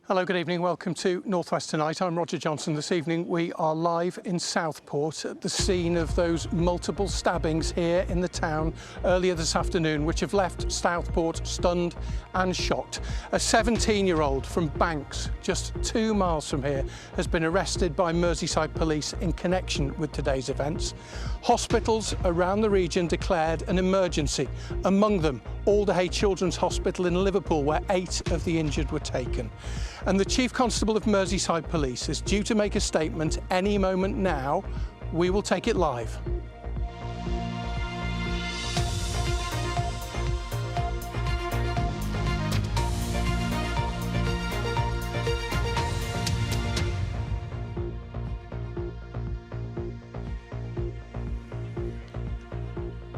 Hello, good evening. Welcome to North West Tonight. I'm Roger Johnson. This evening we are live in Southport at the scene of those multiple stabbings here in the town earlier this afternoon, which have left Southport stunned and shocked. A 17-year-old from Banks, just 2 miles from here, has been arrested by Merseyside police in connection with today's events. Hospitals around the region declared an emergency, among them Alderhay Children's Hospital in Liverpool, where 8 of the injured were taken. And the Chief Constable of Merseyside Police is due to make a statement any moment now. We will take it live.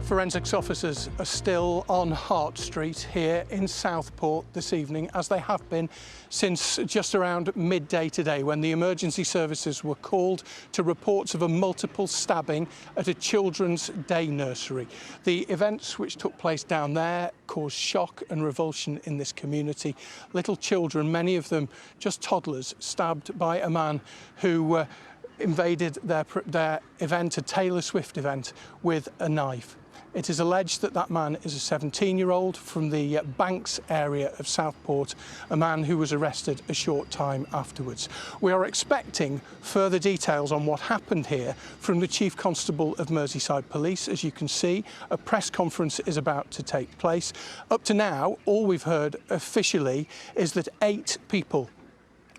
Forensics officers are still on Hart Street here in Southport this evening, as they have been since just around midday today, when the emergency services were called to reports of a multiple stabbing at a children's day nursery. The events which took place down there caused shock and revulsion in this community. Little children, many of them just toddlers, stabbed by a man who invaded their event, a Taylor Swift event, with a knife. It is alleged that that man is a 17-year-old from the Banks area of Southport, a man who was arrested a short time afterwards. We are expecting further details on what happened here from the Chief Constable of Merseyside Police. As you can see, a press conference is about to take place. Up to now, all we've heard officially is that 8 people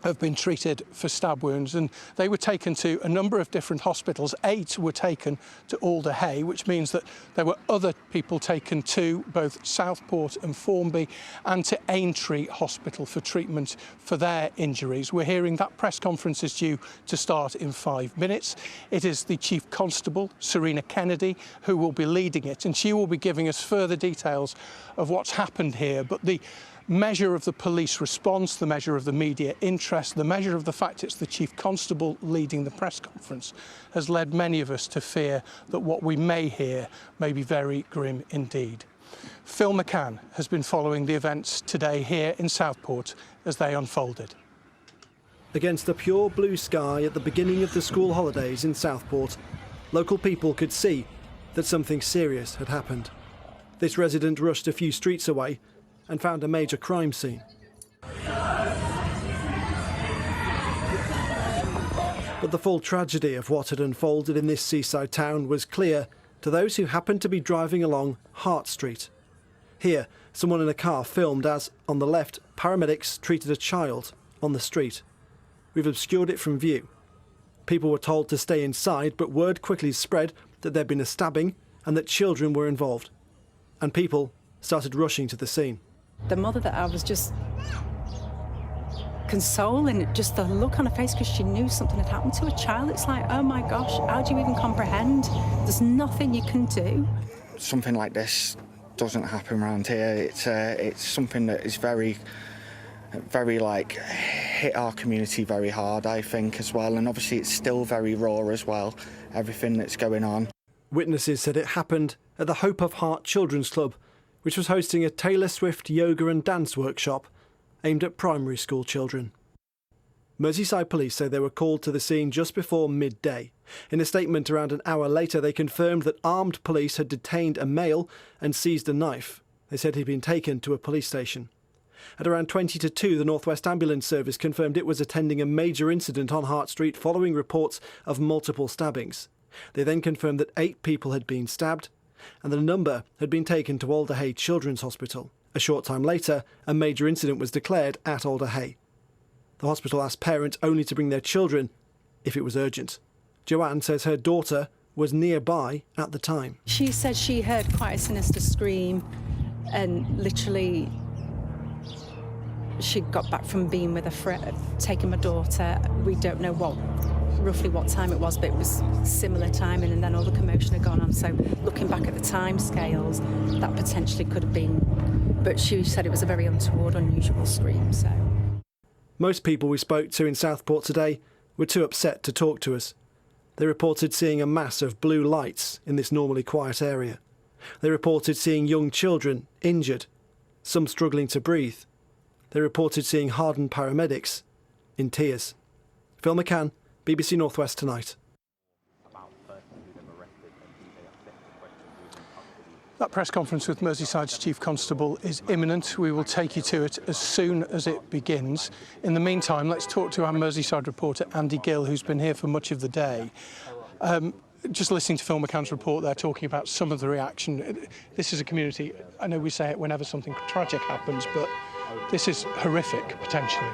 have been treated for stab wounds, and they were taken to a number of different hospitals. 8 were taken to Alderhay, which means that there were other people taken to both Southport and Formby and to Aintree Hospital for treatment for their injuries. We're hearing that press conference is due to start in 5 minutes. It is the Chief Constable, Serena Kennedy, who will be leading it, and she will be giving us further details of what's happened here. But the measure of the police response, the measure of the media interest, the measure of the fact it's the Chief Constable leading the press conference has led many of us to fear that what we may hear may be very grim indeed. Phil McCann has been following the events today here in Southport as they unfolded. Against a pure blue sky at the beginning of the school holidays in Southport, local people could see that something serious had happened. This resident rushed a few streets away and found a major crime scene. But the full tragedy of what had unfolded in this seaside town was clear to those who happened to be driving along Hart Street. Here, someone in a car filmed as, on the left, paramedics treated a child on the street. We've obscured it from view. People were told to stay inside, but word quickly spread that there'd been a stabbing and that children were involved. And people started rushing to the scene. The mother that I was just consoling, just the look on her face, because she knew something had happened to a child. It's like, oh my gosh, how do you even comprehend? There's nothing you can do. Something like this doesn't happen around here. It's something that is very hit our community very hard, I think, as well. And obviously it's still very raw as well, everything that's going on. Witnesses said it happened at the Hope of Heart Children's Club, which was hosting a Taylor Swift yoga and dance workshop aimed at primary school children. Merseyside police say they were called to the scene just before midday. In a statement around an hour later, they confirmed that armed police had detained a male and seized a knife. They said he'd been taken to a police station. At around 20 to 2, the North West Ambulance Service confirmed it was attending a major incident on Hart Street following reports of multiple stabbings. They then confirmed that 8 people had been stabbed and that a number had been taken to Alderhay Children's Hospital. A short time later, a major incident was declared at Alderhay. The hospital asked parents only to bring their children if it was urgent. Joanne says her daughter was nearby at the time. She said she heard quite a sinister scream, and literally she got back from being with a friend, taking my daughter. We don't know roughly what time it was, but it was similar timing, and then all the commotion had gone on. So looking back at the time scales, that potentially could have been, but she said it was a very untoward, unusual scream. So most people we spoke to in Southport today were too upset to talk to us. They reported seeing a mass of blue lights in this normally quiet area. They reported seeing young children injured, some struggling to breathe. they reported seeing hardened paramedics in tears. Phil McCann, BBC North West Tonight. That press conference with Merseyside's Chief Constable is imminent. We will take you to it as soon as it begins. In the meantime, let's talk to our Merseyside reporter, Andy Gill, who's been here for much of the day. Just listening to Phil McCann's report there, talking about some of the reaction. This is a community, I know we say it whenever something tragic happens, but this is horrific, potentially.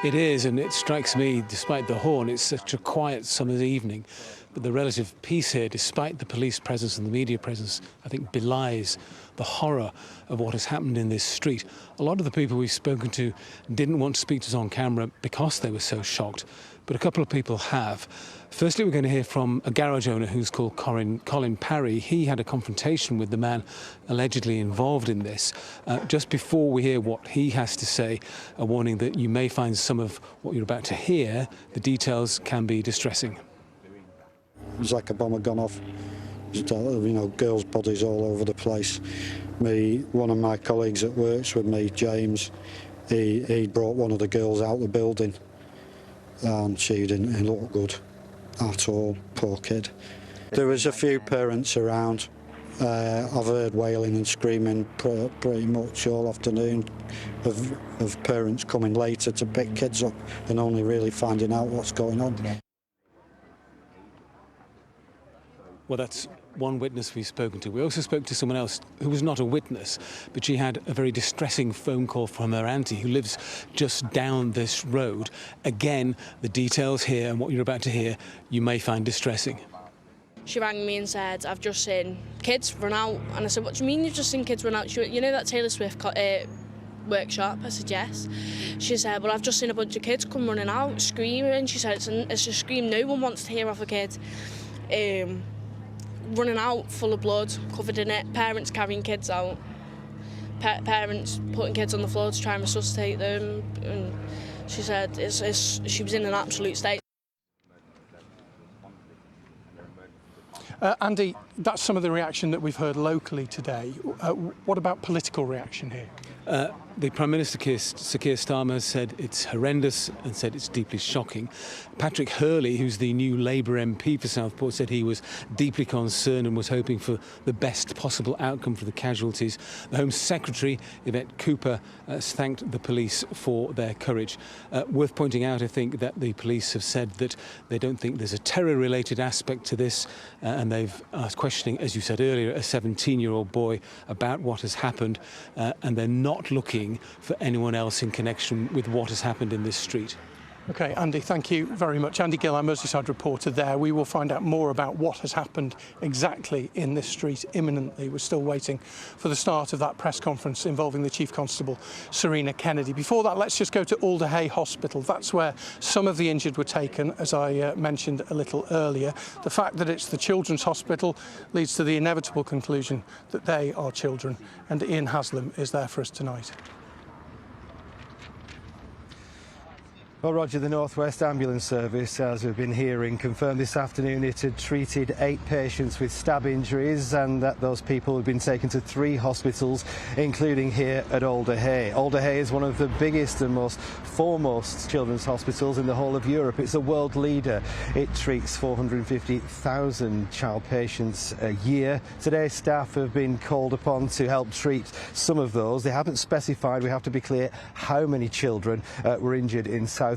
It is, and it strikes me, despite the horn, it's such a quiet summer's evening. But the relative peace here, despite the police presence and the media presence, I think belies the horror of what has happened in this street. A lot of the people we've spoken to didn't want to speak to us on camera because they were so shocked, but a couple of people have. Firstly, we're going to hear from a garage owner who's called Colin Parry. He had a confrontation with the man allegedly involved in this. Just before we hear what he has to say, a warning that you may find some of what you're about to hear, the details can be distressing. It was like a bomb had gone off. Just, girls' bodies all over the place. One of my colleagues that works with me, James, he brought one of the girls out the building, and she didn't look good at all, poor kid. There was a few parents around. I've heard wailing and screaming pretty much all afternoon of parents coming later to pick kids up and only really finding out what's going on. Well, that's one witness we've spoken to. We also spoke to someone else who was not a witness, but she had a very distressing phone call from her auntie who lives just down this road. Again, the details here and what you're about to hear, you may find distressing. She rang me and said, I've just seen kids run out. And I said, what do you mean you've just seen kids run out? She went, you know that Taylor Swift workshop? I said, yes. She said, well, I've just seen a bunch of kids come running out, screaming. She said, it's a scream no one wants to hear off a kid. Running out full of blood, covered in it, parents carrying kids out, parents putting kids on the floor to try and resuscitate them, and she said she was in an absolute state. Andy, that's some of the reaction that we've heard locally today. What about political reaction here? The Prime Minister, Sir Keir Starmer, said it's horrendous and said it's deeply shocking. Patrick Hurley, who's the new Labour MP for Southport, said he was deeply concerned and was hoping for the best possible outcome for the casualties. The Home Secretary, Yvette Cooper, has thanked the police for their courage. Worth pointing out, I think, that the police have said that they don't think there's a terror-related aspect to this, and they've asked questioning, as you said earlier, a 17-year-old boy about what has happened, and they're not looking for anyone else in connection with what has happened in this street. OK, Andy, thank you very much. Andy Gill, our Merseyside reporter there. We will find out more about what has happened exactly in this street imminently. We're still waiting for the start of that press conference involving the Chief Constable, Serena Kennedy. Before that, let's just go to Alderhay Hospital. That's where some of the injured were taken, as I mentioned a little earlier. The fact that it's the Children's Hospital leads to the inevitable conclusion that they are children. And Ian Haslam is there for us tonight. Well, Roger, the North West Ambulance Service, as we've been hearing, confirmed this afternoon it had treated 8 patients with stab injuries and that those people have been taken to 3 hospitals, including here at Alderhay. Alderhay is one of the biggest and most foremost children's hospitals in the whole of Europe. It's a world leader. It treats 450,000 child patients a year. Today, staff have been called upon to help treat some of those. They haven't specified, we have to be clear, how many children were injured in Southport,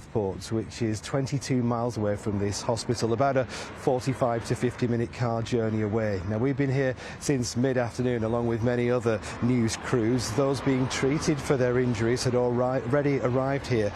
which is 22 miles away from this hospital, about a 45 to 50-minute car journey away. Now, we've been here since mid-afternoon along with many other news crews. Those being treated for their injuries had already arrived here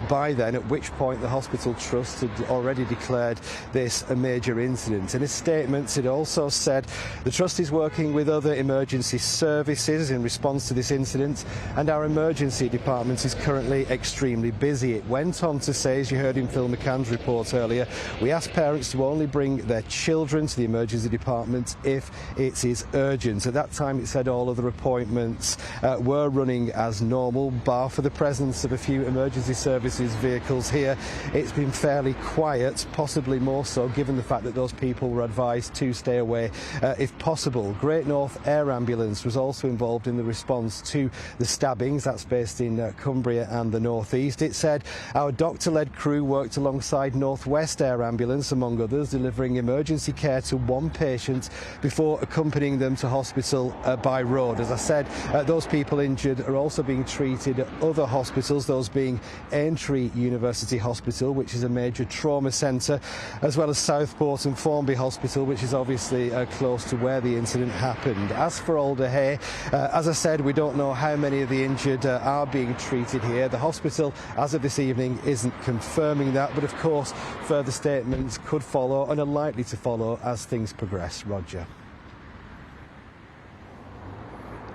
by then, at which point the hospital trust had already declared this a major incident. In a statement, it also said the trust is working with other emergency services in response to this incident, and our emergency department is currently extremely busy. It went on on to say, as you heard in Phil McCann's report earlier, we asked parents to only bring their children to the emergency department if it is urgent. At that time, it said all other appointments were running as normal, bar for the presence of a few emergency services vehicles here. It's been fairly quiet, possibly more so given the fact that those people were advised to stay away if possible. Great North Air Ambulance was also involved in the response to the stabbings. That's based in Cumbria and the North East. It said our doctor-led crew worked alongside North West Air Ambulance, among others, delivering emergency care to one patient before accompanying them to hospital by road. As I said, those people injured are also being treated at other hospitals, those being Aintree University Hospital, which is a major trauma centre, as well as Southport and Formby Hospital, which is obviously close to where the incident happened. As for Alder Hey, as I said, we don't know how many of the injured are being treated here. The hospital, as of this evening, isn't confirming that, but of course further statements could follow and are likely to follow as things progress. Roger.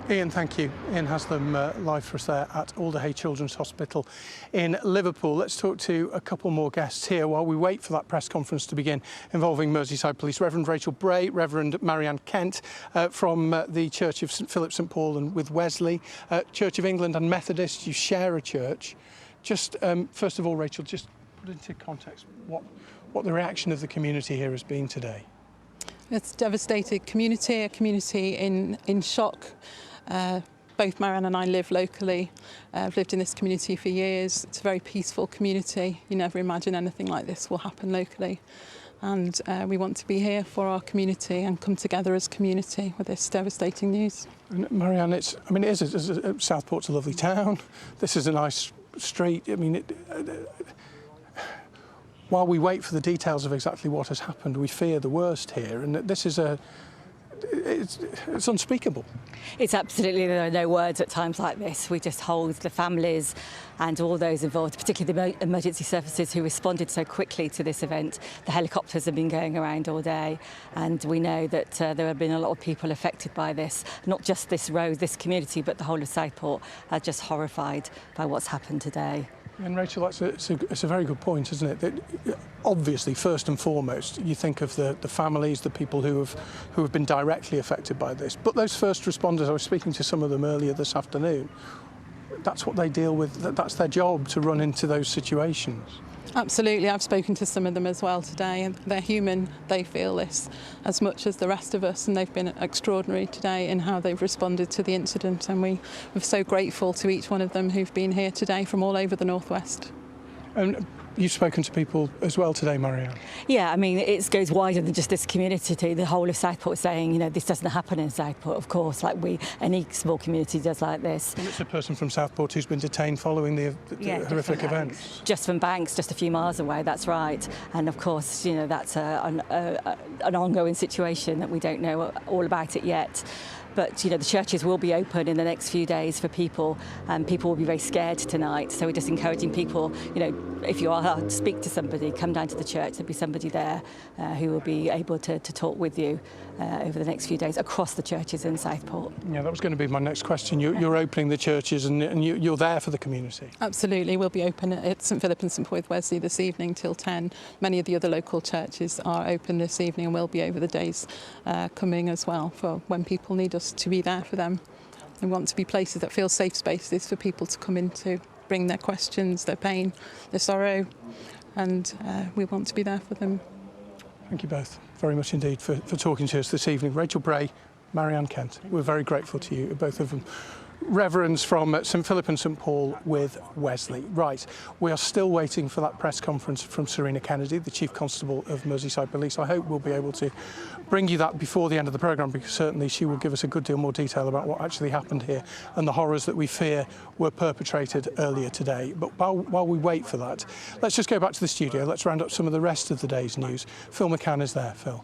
Ian, thank you. Ian has them live for us there at Alder Hey Children's Hospital in Liverpool. Let's talk to a couple more guests here while we wait for that press conference to begin involving Merseyside Police. Reverend Rachel Bray, Reverend Marianne Kent from the Church of St Philip St Paul and with Wesley, Church of England and Methodist. You share a church. Just first of all, Rachel, just put into context what the reaction of the community here has been today. It's a devastated community, a community in shock. Both Marianne and I live locally. I've lived in this community for years. It's a very peaceful community. You never imagine anything like this will happen locally. And we want to be here for our community and come together as a community with this devastating news. And Marianne, Southport's a lovely town. This is a nice street. I mean, while we wait for the details of exactly what has happened, we fear the worst here. And this is it's unspeakable. It's absolutely, there are no words at times like this. We just hold the families and all those involved, particularly the emergency services who responded so quickly to this event. The helicopters have been going around all day, and we know that there have been a lot of people affected by this, not just this road, this community, but the whole of Southport are just horrified by what's happened today. And Rachel, it's a very good point, isn't it? That obviously, first and foremost, you think of the families, the people who have been directly affected by this. But those first responders, I was speaking to some of them earlier this afternoon, that's what they deal with. That's their job, to run into those situations. Absolutely. I've spoken to some of them as well today, and they're human. They feel this as much as the rest of us, and they've been extraordinary today in how they've responded to the incident, and we're so grateful to each one of them who've been here today from all over the Northwest. And you've spoken to people as well today, Marianne. Yeah, I mean, it goes wider than just this community. The whole of Southport saying, you know, this doesn't happen in Southport, of course, like any small community does like this. And it's a person from Southport who's been detained following the horrific events. Just from Banks, just a few miles away, that's right. And of course, you know, that's an ongoing situation that we don't know all about it yet. But, you know, the churches will be open in the next few days for people, and people will be very scared tonight. So we're just encouraging people, you know, if you are to speak to somebody, come down to the church. There'll be somebody there who will be able to talk with you over the next few days across the churches in Southport. Yeah, that was going to be my next question. You're opening the churches and you're there for the community. Absolutely. We'll be open at St Philip and St Paul with Wesley this evening till 10. Many of the other local churches are open this evening and will be over the days coming as well, for when people need us to be there for them. We want to be places that feel safe spaces for people to come into, bring their questions, their pain, their sorrow, and we want to be there for them. Thank you both very much indeed for talking to us this evening. Rachel Bray, Marianne Kent, we're very grateful to you, both of them. Reverends from St Philip and St Paul with Wesley. Right, we are still waiting for that press conference from Serena Kennedy, the Chief Constable of Merseyside Police. I hope we'll be able to bring you that before the end of the programme, because certainly she will give us a good deal more detail about what actually happened here and the horrors that we fear were perpetrated earlier today. But while we wait for that, let's just go back to the studio. Let's round up some of the rest of the day's news. Phil McCann is there. Phil.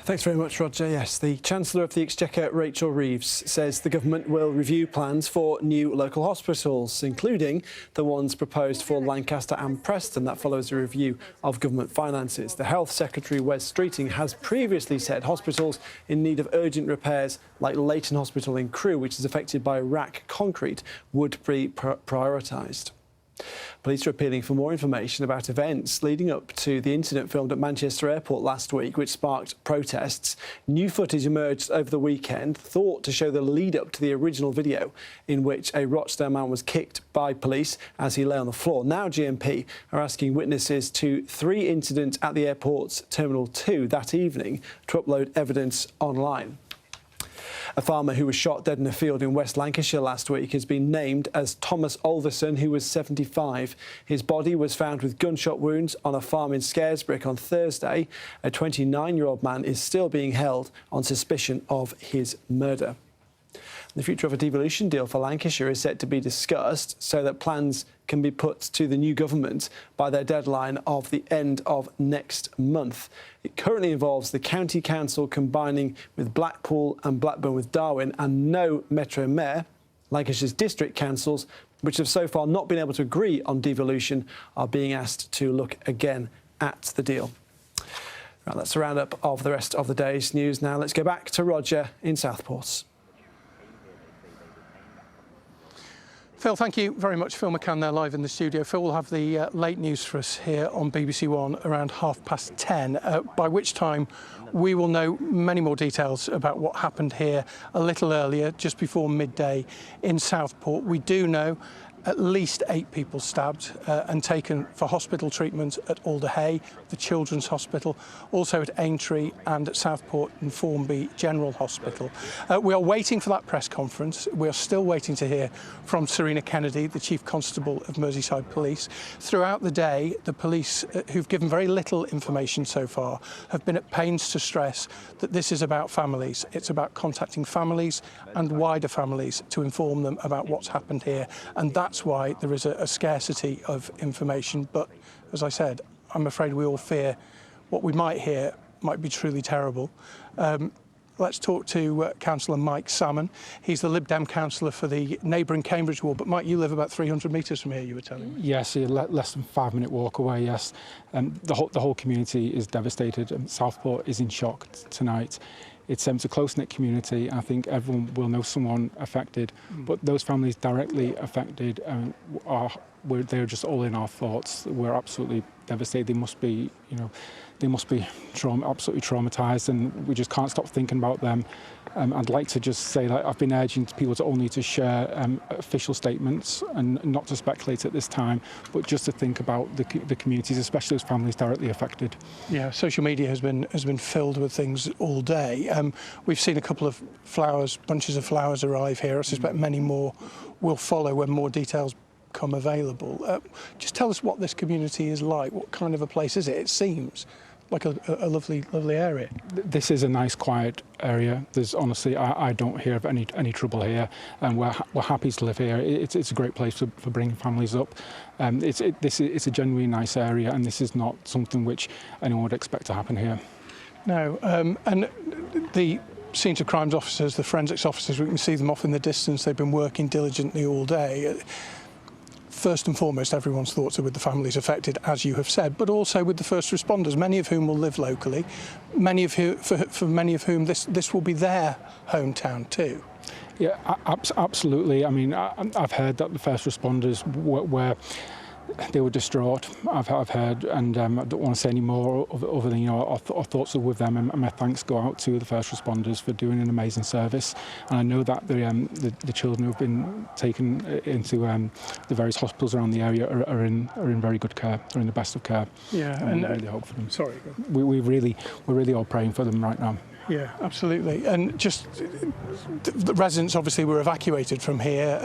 Thanks very much, Roger. Yes, the Chancellor of the Exchequer, Rachel Reeves, says the government will review plans for new local hospitals, including the ones proposed for Lancaster and Preston. That follows a review of government finances. The Health Secretary, Wes Streeting, has previously said hospitals in need of urgent repairs, like Leighton Hospital in Crewe, which is affected by rack concrete, would be prioritised. Police are appealing for more information about events leading up to the incident filmed at Manchester Airport last week, which sparked protests. New footage emerged over the weekend, thought to show the lead-up to the original video, in which a Rochdale man was kicked by police as he lay on the floor. Now GMP are asking witnesses to 3 incidents at the airport's Terminal 2 that evening to upload evidence online. A farmer who was shot dead in a field in West Lancashire last week has been named as Thomas Olverson, who was 75. His body was found with gunshot wounds on a farm in Scaresbrook on Thursday. A 29-year-old man is still being held on suspicion of his murder. The future of a devolution deal for Lancashire is set to be discussed so that plans can be put to the new government by their deadline of the end of next month. It currently involves the County Council combining with Blackpool and Blackburn with Darwen and no Metro Mayor. Lancashire's district councils, which have so far not been able to agree on devolution, are being asked to look again at the deal. Right, that's a roundup of the rest of the day's news. Now let's go back to Roger in Southport. Phil, thank you very much. Phil McCann there live in the studio. Phil will have the late news for us here on BBC One around 10:30, by which time we will know many more details about what happened here a little earlier, just before midday in Southport. We do know at least 8 people stabbed and taken for hospital treatment at Alderhay, the Children's Hospital, also at Aintree and at Southport and Formby General Hospital. We are waiting for that press conference. We are still waiting to hear from Serena Kennedy, the Chief Constable of Merseyside Police. Throughout the day, the police, who've given very little information so far, have been at pains to stress that this is about families. It's about contacting families and wider families to inform them about what's happened here. And that's why there is a scarcity of information. But as I said, I'm afraid we all fear what we might hear might be truly terrible. Let's talk to Councillor Mike Salmon. He's the Lib Dem councillor for the neighbouring Cambridge ward. But Mike, you live about 300 metres from here, you were telling me. Yes, less than 5-minute walk away, yes. The whole community is devastated. Southport is in shock tonight. It's a close-knit community. I think everyone will know someone affected, but those families directly affected they're just all in our thoughts. We're absolutely devastated. They must be, absolutely traumatised, and we just can't stop thinking about them. I'd like to just say that I've been urging people to only to share official statements and not to speculate at this time, but just to think about the communities, especially those families directly affected. Yeah, social media has been filled with things all day. We've seen a couple of bunches of flowers arrive here. I suspect many more will follow when more details become available. Just tell us what this community is like. What kind of a place is it? It seems like a lovely area. This is a nice, quiet area. There's honestly, I don't hear of any trouble here, and we're happy to live here. It's a great place for bringing families up. It's a genuinely nice area, and this is not something which anyone would expect to happen here. No, and the scenes of crimes officers, the forensics officers, we can see them off in the distance. They've been working diligently all day. First and foremost, everyone's thoughts are with the families affected, as you have said, but also with the first responders, many of whom will live locally, for many of whom this will be their hometown too. Yeah, absolutely. I mean, I've heard that the first responders were they were distraught. I've heard, and I don't want to say any more other than our thoughts are with them, and my thanks go out to the first responders for doing an amazing service. And I know that the children who have been taken into the various hospitals around the area are in very good care, are in the best of care. Yeah, and we really hope for them. Sorry, we're really all praying for them right now. Yeah, absolutely. And just the residents obviously were evacuated from here.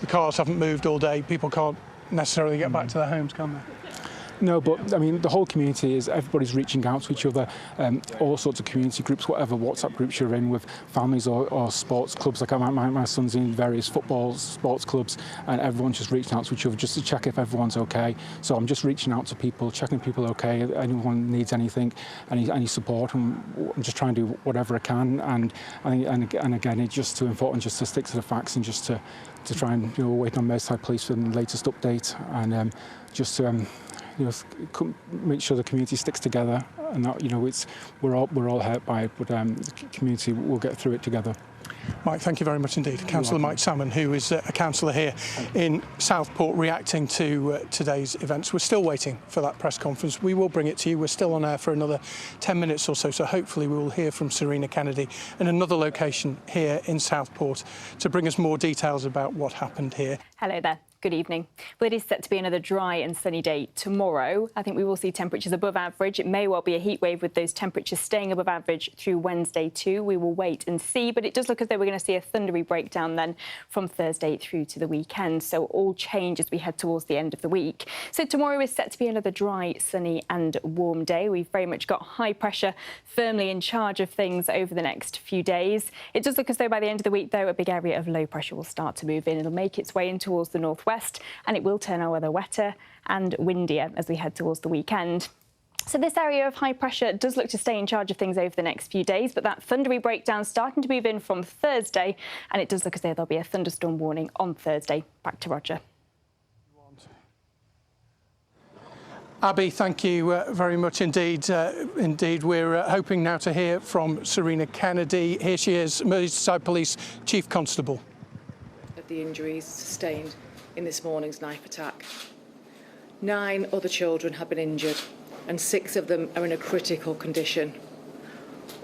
The cars haven't moved all day. People can't necessarily get back to their homes, can they? No, but I mean, the whole community everybody's reaching out to each other, all sorts of community groups, whatever WhatsApp groups you're in with families or sports clubs. Like my son's in various sports clubs, and everyone's just reaching out to each other just to check if everyone's okay. So I'm just reaching out to people, checking if people are okay, if anyone needs anything, any support, and I'm just trying to do whatever I can. And again, it's just too important just to stick to the facts and just to try and wait on Merseyside Police for the latest update, and just to make sure the community sticks together, and that we're all hurt by it, but the community will get through it together. Mike, thank you very much indeed. Councillor Mike Salmon, who is a councillor here in Southport, reacting to today's events. We're still waiting for that press conference. We will bring it to you. We're still on air for another 10 minutes or so hopefully we will hear from Serena Kennedy in another location here in Southport to bring us more details about what happened here. Hello there. Good evening. Well, it is set to be another dry and sunny day tomorrow. I think we will see temperatures above average. It may well be a heat wave with those temperatures staying above average through Wednesday too. We will wait and see, but it does look as though we're going to see a thundery breakdown then from Thursday through to the weekend. So all change as we head towards the end of the week. So tomorrow is set to be another dry, sunny and warm day. We've very much got high pressure firmly in charge of things over the next few days. It does look as though by the end of the week, though, a big area of low pressure will start to move in. It'll make its way in towards the northwest, and it will turn our weather wetter and windier as we head towards the weekend. So this area of high pressure does look to stay in charge of things over the next few days, but that thundery breakdown starting to move in from Thursday, and it does look as though there'll be a thunderstorm warning on Thursday. Back to Roger. Abby, thank you very much indeed. Indeed, we're hoping now to hear from Serena Kennedy. Here she is, Merseyside Police Chief Constable. The injuries sustained in this morning's knife attack. 9 other children have been injured and 6 of them are in a critical condition.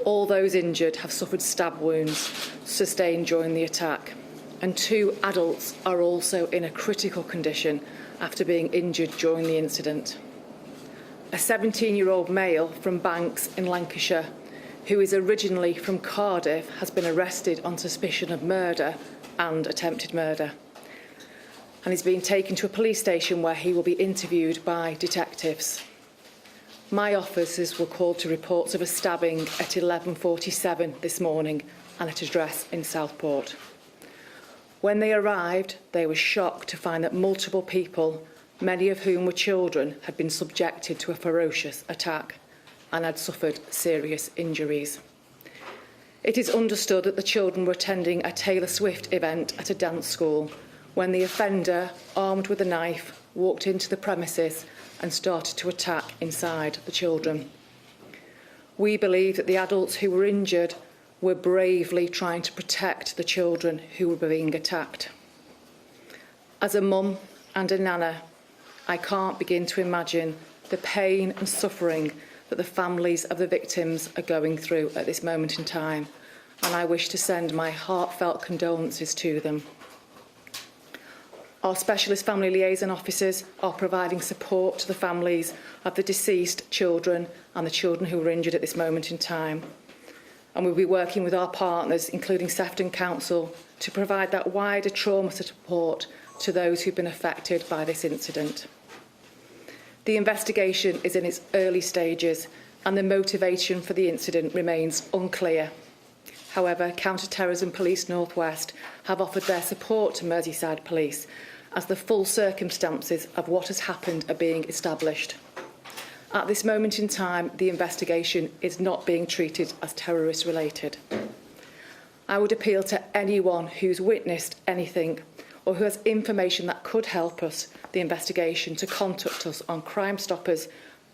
All those injured have suffered stab wounds sustained during the attack, and 2 adults are also in a critical condition after being injured during the incident. A 17-year-old male from Banks in Lancashire, who is originally from Cardiff, has been arrested on suspicion of murder and attempted murder, and is being taken to a police station where he will be interviewed by detectives. My officers were called to reports of a stabbing at 11:47 this morning and at an address in Southport. When they arrived, they were shocked to find that multiple people, many of whom were children, had been subjected to a ferocious attack and had suffered serious injuries. It is understood that the children were attending a Taylor Swift event at a dance school when the offender, armed with a knife, walked into the premises and started to attack inside the children. We believe that the adults who were injured were bravely trying to protect the children who were being attacked. As a mum and a nana, I can't begin to imagine the pain and suffering that the families of the victims are going through at this moment in time, and I wish to send my heartfelt condolences to them. Our specialist family liaison officers are providing support to the families of the deceased children and the children who were injured at this moment in time, and we'll be working with our partners, including Sefton Council, to provide that wider trauma support to those who've been affected by this incident. The investigation is in its early stages and the motivation for the incident remains unclear. However, Counter-Terrorism Police North West have offered their support to Merseyside Police as the full circumstances of what has happened are being established. At this moment in time, the investigation is not being treated as terrorist-related. I would appeal to anyone who's witnessed anything or who has information that could help us, the investigation, to contact us on Crime Stoppers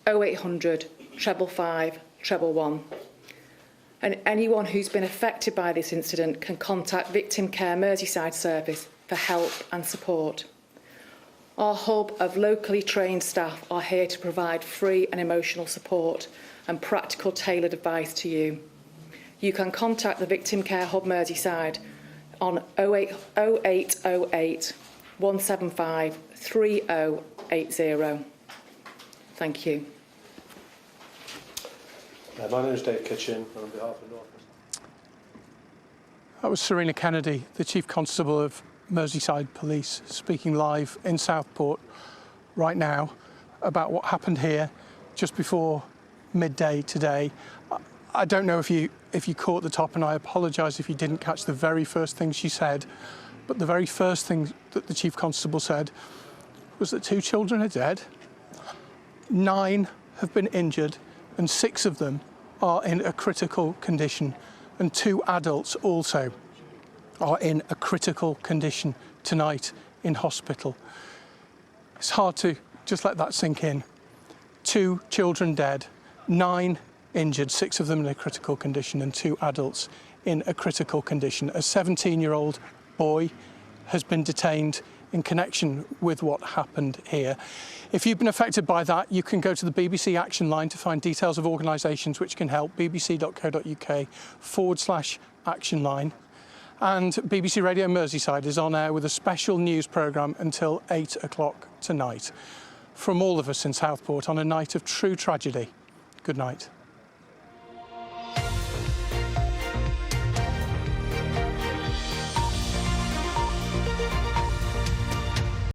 0800 555 111. And anyone who's been affected by this incident can contact Victim Care Merseyside Service for help and support. Our hub of locally trained staff are here to provide free and emotional support and practical tailored advice to you. You can contact the Victim Care Hub Merseyside on 0808 175 3080. Thank you. My name is Dave Kitchen, on behalf of North West. That was Serena Kennedy, the Chief Constable of Merseyside Police, speaking live in Southport right now about what happened here just before midday today. I don't know if you caught the top, and I apologise if you didn't catch the very first thing she said, but the very first thing that the Chief Constable said was that 2 children are dead, 9 have been injured, and 6 of them are in a critical condition, and 2 adults also are in a critical condition tonight in hospital. It's hard to just let that sink in. 2 children dead, 9 injured, 6 of them in a critical condition, and 2 adults in a critical condition. A 17-year-old boy has been detained in connection with what happened here. If you've been affected by that, you can go to the BBC Action Line to find details of organisations which can help, bbc.co.uk/action line. And BBC Radio Merseyside is on air with a special news programme until 8 o'clock tonight. From all of us in Southport on a night of true tragedy, good night.